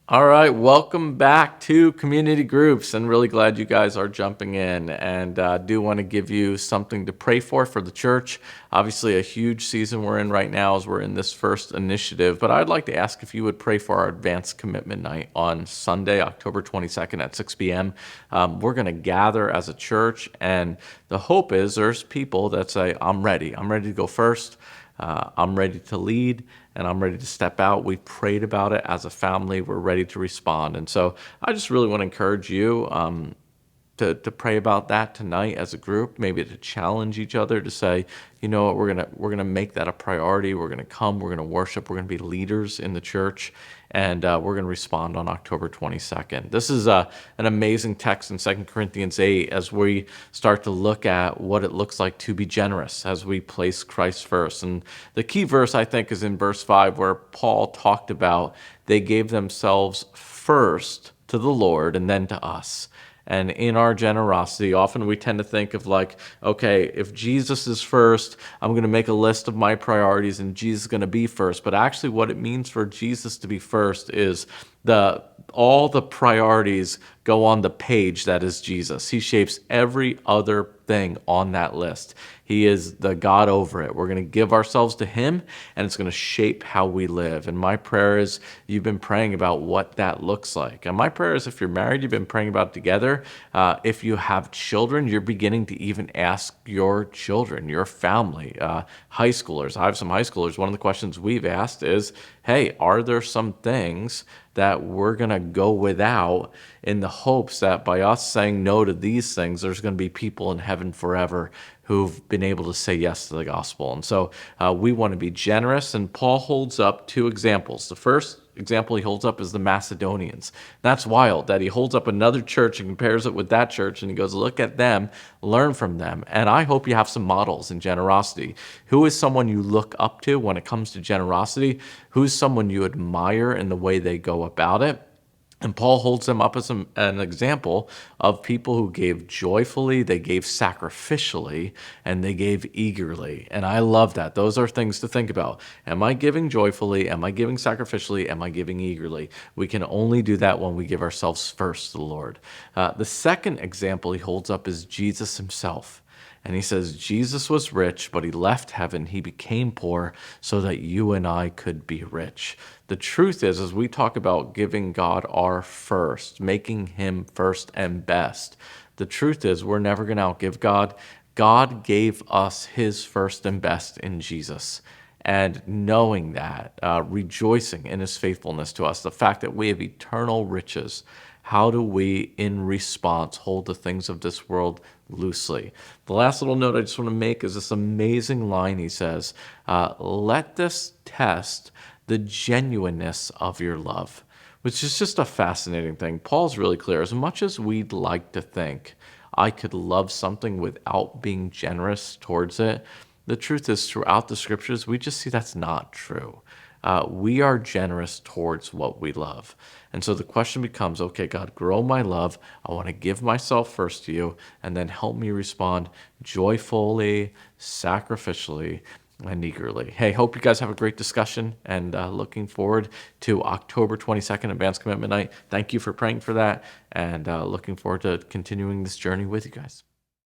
All right, welcome back to Community Groups, and really glad you guys are jumping in. And do want to give you something to pray for the church. Obviously, a huge season we're in right now as we're in this first initiative. But I'd like to ask if you would pray for our advanced commitment night on Sunday, October 22nd at 6 p.m. We're going to gather as a church, and the hope is there's people that say, "I'm ready. I'm ready to go first. I'm ready to lead, and I'm ready to step out." We prayed about it as a family. We're ready to respond. And so I just really want to encourage you to pray about that tonight as a group, maybe to challenge each other to say, you know what, we're gonna make that a priority. We're gonna come, we're gonna worship, we're gonna be leaders in the church, and we're gonna respond on October 22nd. This is an amazing text in 2 Corinthians 8 as we start to look at what it looks like to be generous as we place Christ first. And the key verse, I think, is in verse 5, where Paul talked about they gave themselves first to the Lord and then to us. And in our generosity, often we tend to think of like, okay, if Jesus is first, I'm going to make a list of my priorities and Jesus is going to be first. But actually what it means for Jesus to be first is all the priorities go on the page that is Jesus. He shapes every other thing on that list. He is the God over it. We're going to give ourselves to him, and it's going to shape how we live. And my prayer is you've been praying about what that looks like. And my prayer is if you're married, you've been praying about it together. If you have children, you're beginning to even ask your children, your family, high schoolers. I have some high schoolers. One of the questions we've asked is, hey, are there some things that we're going to go without in the hopes that by us saying no to these things, there's going to be people in heaven forever who've been able to say yes to the gospel. And so we want to be generous. And Paul holds up two examples. The first example he holds up is the Macedonians. That's wild that he holds up another church and compares it with that church. And he goes, look at them, learn from them. And I hope you have some models in generosity. Who is someone you look up to when it comes to generosity? Who's someone you admire in the way they go about it? And Paul holds them up as an example of people who gave joyfully, they gave sacrificially, and they gave eagerly. And I love that. Those are things to think about. Am I giving joyfully? Am I giving sacrificially? Am I giving eagerly? We can only do that when we give ourselves first to the Lord. The second example he holds up is Jesus himself. And he says, Jesus was rich, but he left heaven. He became poor so that you and I could be rich. The truth is, as we talk about giving God our first, making him first and best, the truth is we're never going to outgive God. God gave us his first and best in Jesus. And knowing that, rejoicing in his faithfulness to us, the fact that we have eternal riches, how do we, in response, hold the things of this world loosely? The last little note I just want to make is this amazing line he says, let this test the genuineness of your love, which is just a fascinating thing. Paul's really clear. As much as we'd like to think I could love something without being generous towards it, the truth is throughout the scriptures, we just see that's not true. We are generous towards what we love. And so the question becomes, okay, God, grow my love. I want to give myself first to you, and then help me respond joyfully, sacrificially, and eagerly. Hey, hope you guys have a great discussion, and looking forward to October 22nd, Advanced Commitment Night. Thank you for praying for that, and looking forward to continuing this journey with you guys.